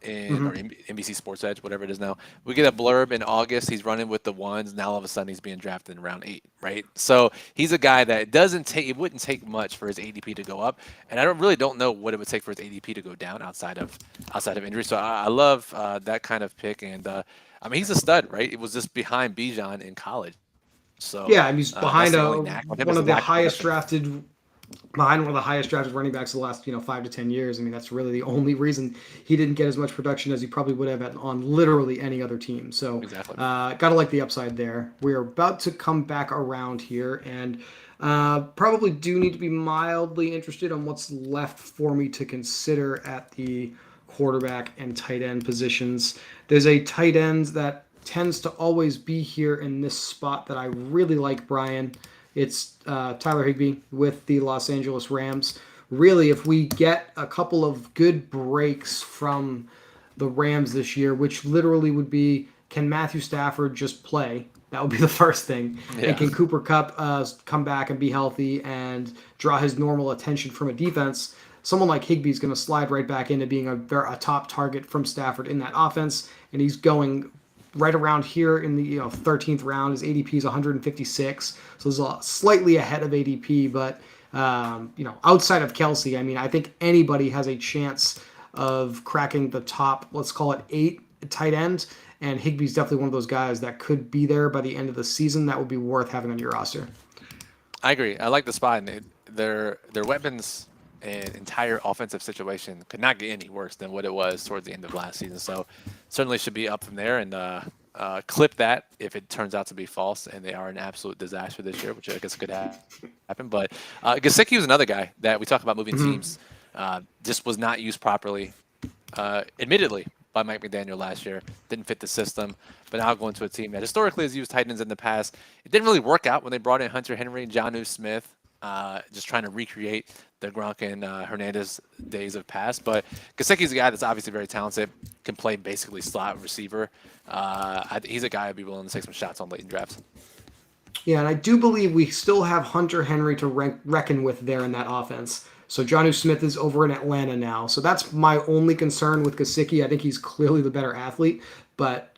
in or Mm-hmm. NBC Sports Edge, whatever it is now. We get a blurb in August. He's running with the ones. Now all of a sudden he's being drafted in round 8, right? So he's a guy that it doesn't take. It wouldn't take much for his ADP to go up, and I don't know what it would take for his ADP to go down outside of injury. So I love that kind of pick, and I mean he's a stud, right? It was just behind Bijan in college. So Yeah, and that's he's the only behind knack on him is his one of natural the progression. highest drafted behind one of the highest drafted running backs of the last 5 to 10 years. I mean, that's really the only reason he didn't get as much production as he probably would have on literally any other team. So, Exactly. gotta like the upside there. We're about to come back around here, and probably do need to be mildly interested on what's left for me to consider at the quarterback and tight end positions. There's a tight end that tends to always be here in this spot that I really like, Brian. It's Tyler Higbee with the Los Angeles Rams. really, if we get a couple of good breaks from the Rams this year, which literally would be, can Matthew Stafford just play? That would be the first thing. And Yeah. can Cooper Cup come back and be healthy and draw his normal attention from a defense? Someone like Higbee is going to slide right back into being a top target from Stafford in that offense, and he's going right around here in the 13th round. His ADP is 156, so it's slightly ahead of ADP. But outside of Kelsey, I mean, I think anybody has a chance of cracking the top, let's call it 8 tight end. And Higbee's definitely one of those guys that could be there by the end of the season. That would be worth having on your roster. I agree. I like the spot. And their weapons and entire offensive situation could not get any worse than what it was towards the end of last season. So certainly should be up from there. And clip that if it turns out to be false and they are an absolute disaster this year, which I guess could happen. But Gesicki was another guy that we talk about moving teams. Just was not used properly, admittedly, by Mike McDaniel last year. Didn't fit the system, but now going to a team that historically has used tight ends in the past. It didn't really work out when they brought in Hunter Henry and Jonnu Smith, just trying to recreate the Gronk and Hernandez days of past. But Gesicki's a guy that's obviously very talented, can play basically slot receiver. He's a guy I'd be willing to take some shots on late in drafts. Yeah, and I do believe we still have Hunter Henry to reckon with there in that offense. So Jonnu Smith is over in Atlanta now. So that's my only concern with Gesicki. I think he's clearly the better athlete, but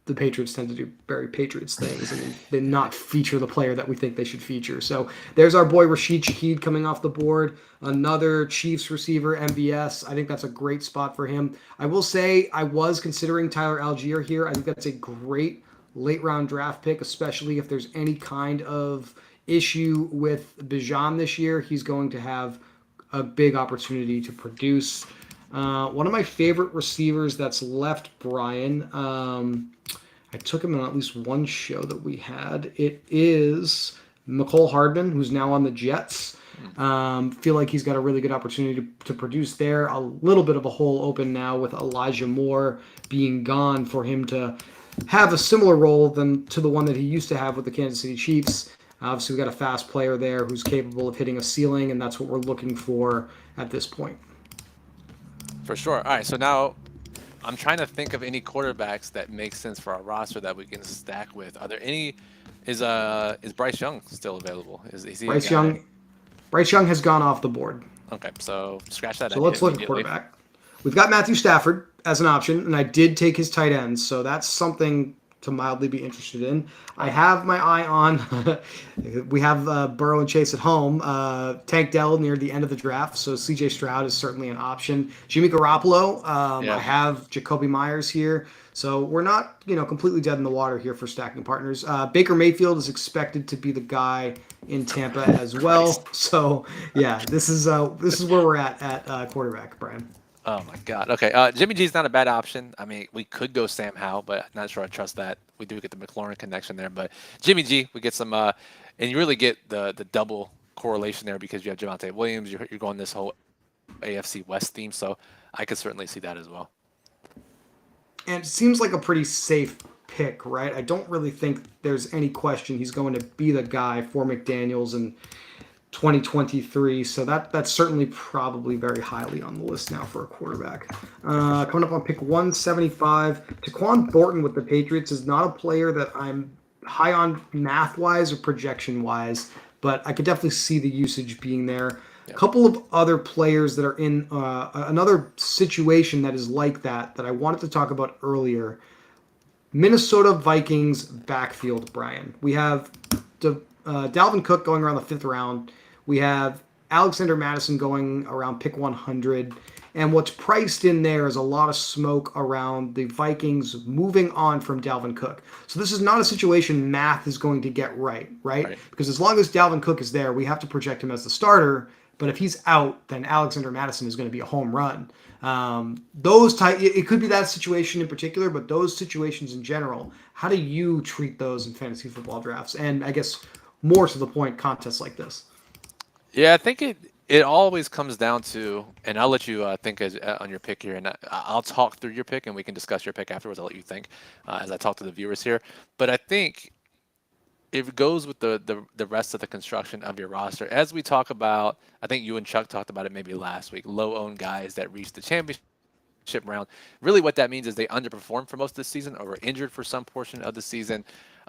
the Patriots tend to do very Patriots things and they not feature the player that we think they should feature. So there's our boy Rashid Shaheed coming off the board, another Chiefs receiver, MVS. I think that's a great spot for him. I will say I was considering Tyler Algier here. I think that's a great late round draft pick, especially if there's any kind of issue with Bijan this year. He's going to have a big opportunity to produce. One of my favorite receivers that's left, Brian. I took him on at least one show that we had. It is McCole Hardman, who's now on the Jets. Feel like he's got a really good opportunity to produce there. A little bit of a hole open now with Elijah Moore being gone for him to have a similar role to the one that he used to have with the Kansas City Chiefs. Obviously, we got a fast player there who's capable of hitting a ceiling, and that's what we're looking for at this point. For sure. All right, so now I'm trying to think of any quarterbacks that make sense for our roster that we can stack with. Are there any? Is Bryce Young still available? Is he a Bryce guy? Young, Bryce Young has gone off the board. Okay, so scratch that So let's look at immediately. quarterback. We've got Matthew Stafford as an option, and I did take his tight ends, so that's something to mildly be interested in. I have my eye on. We have Burrow and Chase at home. Tank Dell near the end of the draft, so C.J. Stroud is certainly an option. Jimmy Garoppolo. Yeah. I have Jacoby Myers here, so we're not completely dead in the water here for stacking partners. Baker Mayfield is expected to be the guy in Tampa as well. So yeah, this is where we're at quarterback, Brian. Oh my God. Okay. Jimmy G's not a bad option. I mean, we could go Sam Howell, but I'm not sure I trust that. We do get the McLaurin connection there, but Jimmy G, we get some, and you really get the double correlation there because you have Javonte Williams. You're going this whole AFC West theme, so I could certainly see that as well. And it seems like a pretty safe pick, right? I don't really think there's any question he's going to be the guy for McDaniels in 2023. So that's certainly probably very highly on the list now for a quarterback. Coming up on pick 175, Taquan Thornton with the Patriots is not a player that I'm high on math-wise or projection-wise, but I could definitely see the usage being there. A couple of other players that are in another situation that is like that I wanted to talk about earlier. Minnesota Vikings backfield, Brian. We have Dalvin Cook going around the 5th round. We have Alexander Madison going around pick 100. And what's priced in there is a lot of smoke around the Vikings moving on from Dalvin Cook. So this is not a situation math is going to get right? Because as long as Dalvin Cook is there, we have to project him as the starter. But if he's out, then Alexander Madison is going to be a home run. It could be that situation in particular, but those situations in general, how do you treat those in fantasy football drafts? And I guess more to the point, contests like this. Yeah, I think it always comes down to, and I'll let you think on your pick here, and I'll talk through your pick, and we can discuss your pick afterwards. I'll let you think as I talk to the viewers here. But I think it goes with the rest of the construction of your roster. As we talk about, I think you and Chuck talked about it maybe last week. Low owned guys that reach the championship round. Really, what that means is they underperformed for most of the season or were injured for some portion of the season.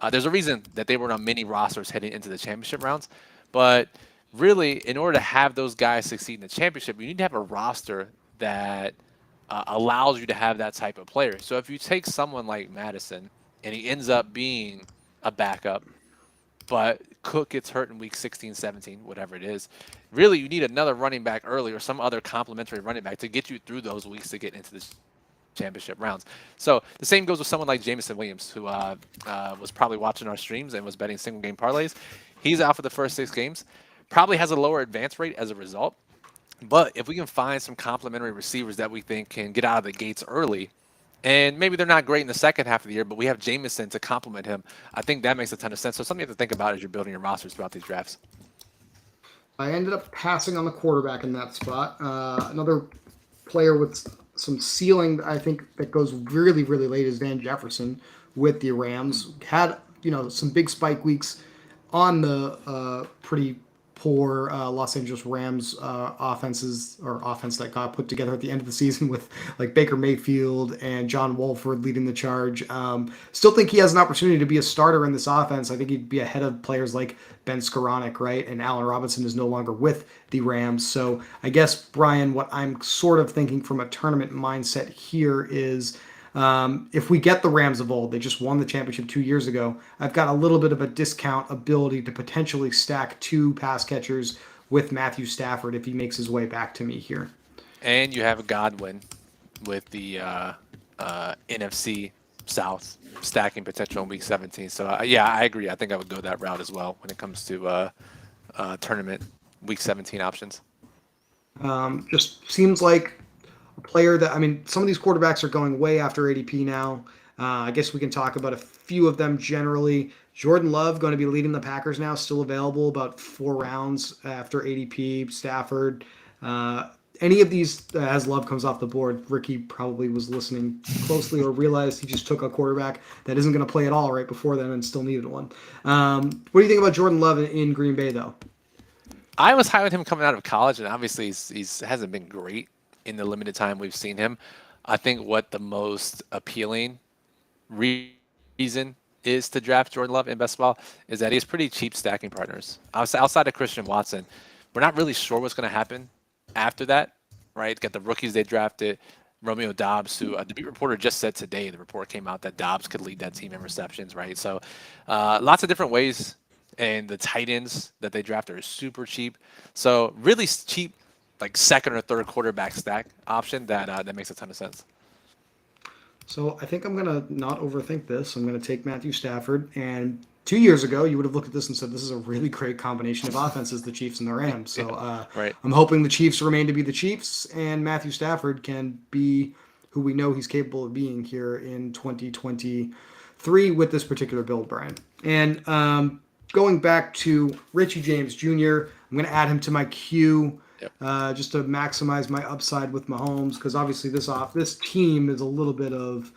There's a reason that they were on many rosters heading into the championship rounds. But really, in order to have those guys succeed in the championship, you need to have a roster that allows you to have that type of player. So if you take someone like Madison and he ends up being a backup, but Cook gets hurt in week 16, 17, whatever it is, really you need another running back early or some other complementary running back to get you through those weeks to get into the championship rounds. So the same goes with someone like Jameson Williams, who was probably watching our streams and was betting single game parlays. He's out for the first 6 games. Probably has a lower advance rate as a result. But if we can find some complementary receivers that we think can get out of the gates early, and maybe they're not great in the second half of the year, but we have Jameson to complement him, I think that makes a ton of sense. So something you have to think about as you're building your rosters throughout these drafts. I ended up passing on the quarterback in that spot. Another player with some ceiling, I think, that goes really, really late is Van Jefferson with the Rams. Had some big spike weeks on the pretty poor Los Angeles Rams offense that got put together at the end of the season with like Baker Mayfield and John Wolford leading the charge. Still think he has an opportunity to be a starter in this offense. I think he'd be ahead of players like Ben Skoranek, right? And Allen Robinson is no longer with the Rams. So I guess, Brian, what I'm sort of thinking from a tournament mindset here is if we get the Rams of old, they just won the championship 2 years ago. I've got a little bit of a discount ability to potentially stack 2 pass catchers with Matthew Stafford if he makes his way back to me here. And you have Godwin with the NFC South stacking potential in Week 17. So yeah, I agree. I think I would go that route as well when it comes to tournament Week 17 options. Just seems like a player that, I mean, some of these quarterbacks are going way after ADP now. I guess we can talk about a few of them generally. Jordan Love going to be leading the Packers now, still available about 4 rounds after ADP. Stafford. Any of these, as Love comes off the board, Ricky probably was listening closely or realized he just took a quarterback that isn't going to play at all right before then and still needed one. What do you think about Jordan Love in Green Bay, though? I was high on him coming out of college, and obviously he's hasn't been great in the limited time we've seen him. I think what the most appealing reason is to draft Jordan Love in best ball is that he has pretty cheap stacking partners. Outside of Christian Watson, we're not really sure what's going to happen after that, right? Got the rookies they drafted, Romeo Dobbs, who the beat reporter just said today, the report came out that Dobbs could lead that team in receptions, right? So lots of different ways. And the tight ends that they draft are super cheap. So really cheap, like second or third quarterback stack option that makes a ton of sense. So I think I'm going to not overthink this. I'm going to take Matthew Stafford. And 2 years ago, you would have looked at this and said, this is a really great combination of offenses, the Chiefs and the Rams. So right. I'm hoping the Chiefs remain to be the Chiefs and Matthew Stafford can be who we know he's capable of being here in 2023 with this particular build, Brian. And going back to Richie James Jr., I'm going to add him to my queue. Yep. Just to maximize my upside with Mahomes, because obviously this team is a little bit of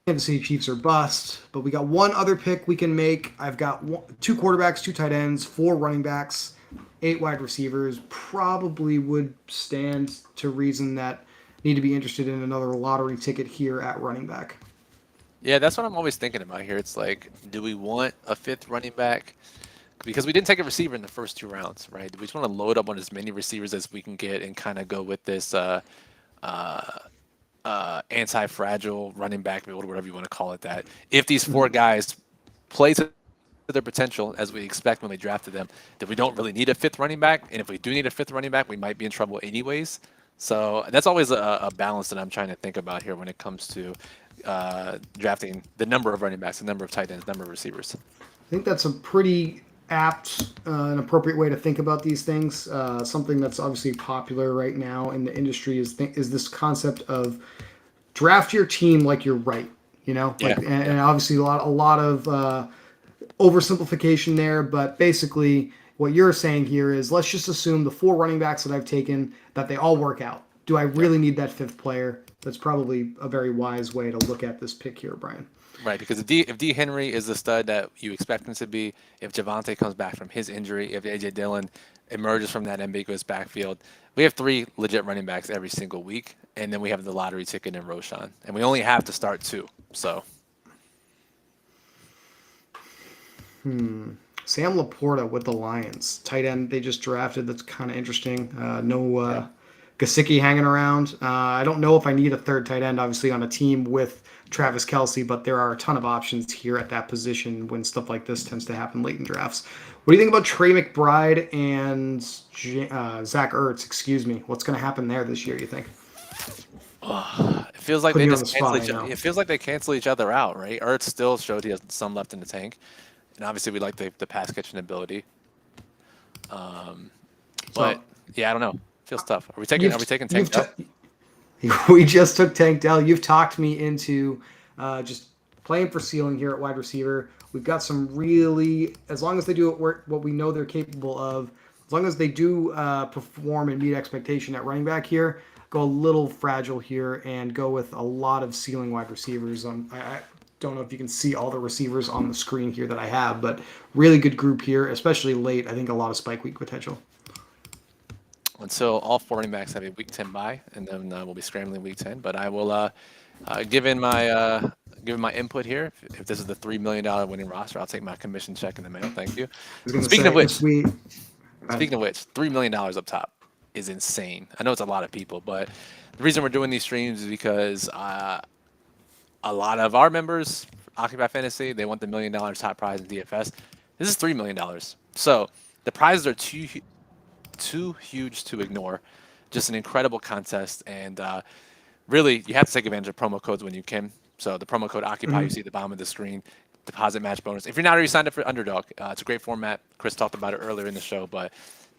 Kansas City Chiefs or bust. But we got one other pick we can make. I've got 2 quarterbacks, 2 tight ends, 4 running backs, 8 wide receivers. Probably would stand to reason that need to be interested in another lottery ticket here at running back. Yeah, that's what I'm always thinking about here. It's like, do we want a 5th running back? Because we didn't take a receiver in the first 2 rounds, right? We just want to load up on as many receivers as we can get and kind of go with this anti-fragile running back build, whatever you want to call it. That if these 4 guys play to their potential as we expect when we drafted them, that we don't really need a 5th running back, and if we do need a 5th running back, we might be in trouble anyways. So that's always a balance that I'm trying to think about here when it comes to drafting the number of running backs, the number of tight ends, number of receivers. I think that's a pretty apt and appropriate way to think about these things. Something that's obviously popular right now in the industry is this concept of draft your team like you're right. And obviously a lot of oversimplification there, but basically what you're saying here is let's just assume the 4 running backs that I've taken, that they all work out. Do I really need that 5th player? That's probably a very wise way to look at this pick here, Brian. Right, because if D Henry is the stud that you expect him to be, if Javante comes back from his injury, if AJ Dillon emerges from that ambiguous backfield, we have three legit running backs every single week, and then we have the lottery ticket in Roshan, and we only have to start two. So Sam Laporta with the Lions, tight end they just drafted. That's kind of interesting. No yeah, Gasicki hanging around. I don't know if I need a third tight end, obviously, on a team with Travis Kelsey, but there are a ton of options here at that position when stuff like this tends to happen late in drafts. What do you think about Trey McBride and Zach Ertz? Excuse me. What's going to happen there this year? You think? it feels like Putting they you on the just cancel spot, I each. know. It feels like they cancel each other out, right? Ertz still showed he has some left in the tank, and obviously we like the pass catching ability. But So yeah, I don't know. Feels tough. Are you've we taking Tank you've Dell? we just took Tank Dell. You've talked me into just playing for ceiling here at wide receiver. We've got some really, as long as they do what we know they're capable of, as long as they do perform and meet expectation at running back here, go a little fragile here and go with a lot of ceiling wide receivers. I don't know if you can see all the receivers on the screen here that I have, but really good group here, especially late. I think a lot of spike week potential. Until all four running backs have a week 10 bye, and then we'll be scrambling week 10. But I will given my input here. If this is the $3 million winning roster, I'll take my commission check in the mail. Thank you. I was going to Speaking of say if which, we $3 million up top is insane. I know it's a lot of people, but the reason we're doing these streams is because a lot of our members, Occupy Fantasy, they want the $1 million top prize in DFS. This is $3 million. So the prizes are too huge to ignore. Just an incredible contest, and really, you have to take advantage of promo codes when you can. So the promo code Occupy you see at the bottom of the screen, deposit match bonus. If you're not already signed up for Underdog, it's a great format. Chris talked about it earlier in the show, but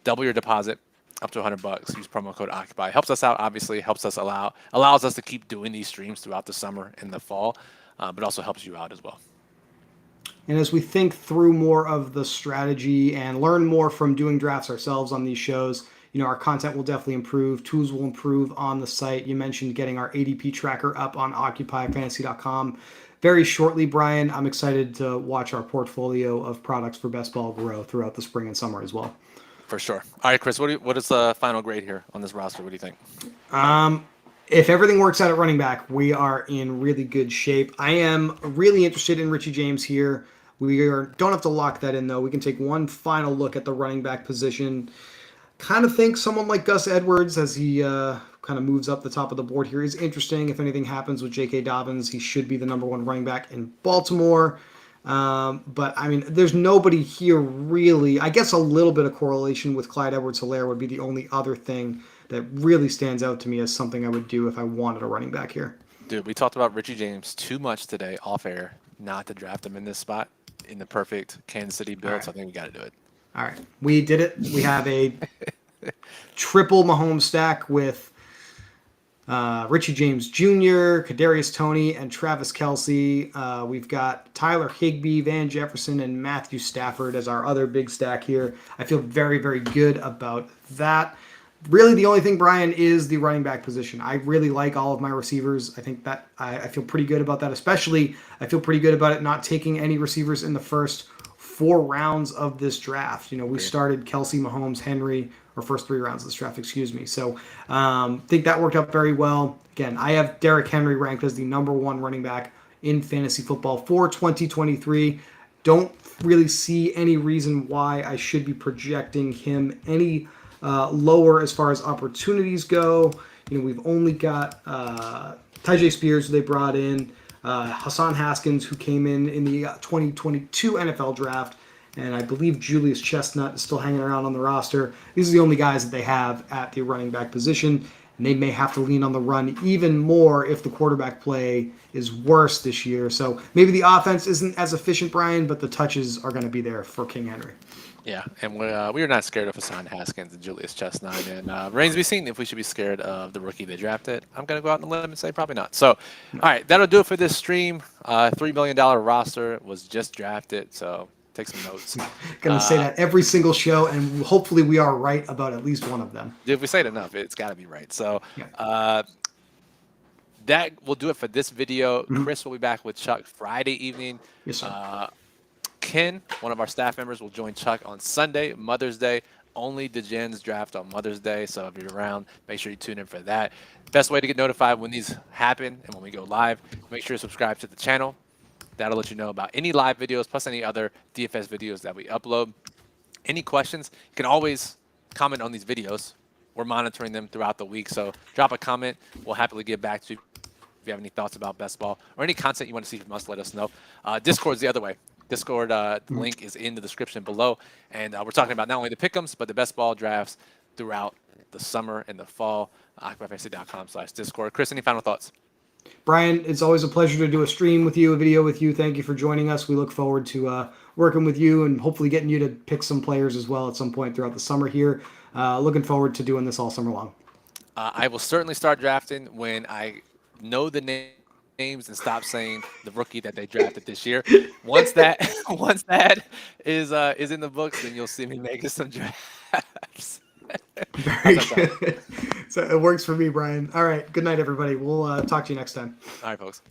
double your deposit up to $100. Use promo code Occupy. Helps us out, obviously. Helps us allows us to keep doing these streams throughout the summer and the fall, but also helps you out as well. And as we think through more of the strategy and learn more from doing drafts ourselves on these shows, our content will definitely improve. Tools will improve on the site. You mentioned getting our ADP tracker up on occupyfantasy.com very shortly, Brian. I'm excited to watch our portfolio of products for best ball grow throughout the spring and summer as well. For sure. All right, Chris, what is the final grade here on this roster? What do you think? If everything works out at running back, we are in really good shape. I am really interested in Richie James here. Don't have to lock that in, though. We can take one final look at the running back position. Kind of think someone like Gus Edwards, as he kind of moves up the top of the board here, is interesting. If anything happens with J.K. Dobbins, he should be the number one running back in Baltimore. But, I mean, there's nobody here really. I guess a little bit of correlation with Clyde Edwards-Helaire would be the only other thing that really stands out to me as something I would do if I wanted a running back here. Dude, we talked about Richie James too much today off air not to draft him in this spot in the perfect Kansas City build, Right. so I think we got to do it. All right. We did it. We have a triple Mahomes stack with Richie James Jr., Kadarius Toney, and Travis Kelsey. We've got Tyler Higbee, Van Jefferson, and Matthew Stafford as our other big stack here. I feel very, very good about that. Really, the only thing, Brian, is the running back position. I really like all of my receivers. I think that I feel pretty good about that. Especially, I feel pretty good about it not taking any receivers in the first 4 rounds of this draft. We started Kelsey, Mahomes, Henry, or first 3 rounds of this draft, excuse me. So think that worked out very well. Again, I have Derrick Henry ranked as the number 1 running back in fantasy football for 2023. Don't really see any reason why I should be projecting him any lower as far as opportunities go. We've only got Tyjae Spears, who they brought in, Hassan Haskins, who came in the 2022 NFL draft, and I believe Julius Chestnut is still hanging around on the roster. These are the only guys that they have at the running back position, and they may have to lean on the run even more if the quarterback play is worse this year. So maybe the offense isn't as efficient, Brian, but the touches are going to be there for King Henry. Yeah, and we are not scared of Hassan Haskins and Julius Chestnut, and remains to be seen if we should be scared of the rookie they drafted. I'm going to go out on the limb and say probably not. So, all right, that'll do it for this stream. $3 million roster was just drafted, so take some notes. Going to say that every single show, and hopefully we are right about at least one of them. If we say it enough, it's got to be right. So, Yeah. that will do it for this video. Mhm. Chris will be back with Chuck Friday evening. Yes, sir. Uh, Ken, one of our staff members, will join Chuck on Sunday, Mother's Day. Only the Gens draft on Mother's Day, so if you're around, make sure you tune in for that. Best way to get notified when these happen and when we go live, make sure to subscribe to the channel. That'll let you know about any live videos plus any other DFS videos that we upload. Any questions, you can always comment on these videos. We're monitoring them throughout the week, so drop a comment. We'll happily get back to you if you have any thoughts about best ball or any content you want to see from us. Let us know. Discord's the other way. Discord Mhm. link is in the description below, and we're talking about not only the pick'ems but the best ball drafts throughout the summer and the fall. AquaFantasy.com/Discord. Chris, any final thoughts? Brian, it's always a pleasure to do a stream with you, a video with you. Thank you for joining us. We look forward to working with you and hopefully getting you to pick some players as well at some point throughout the summer here. Looking forward to doing this all summer long. I will certainly start drafting when I know the names and stop saying the rookie that they drafted this year. Once that once that is in the books, then you'll see me making some drafts. How's Very that sound? good. So it works for me, Brian. All right. Good night, everybody. We'll talk to you next time. All right, folks.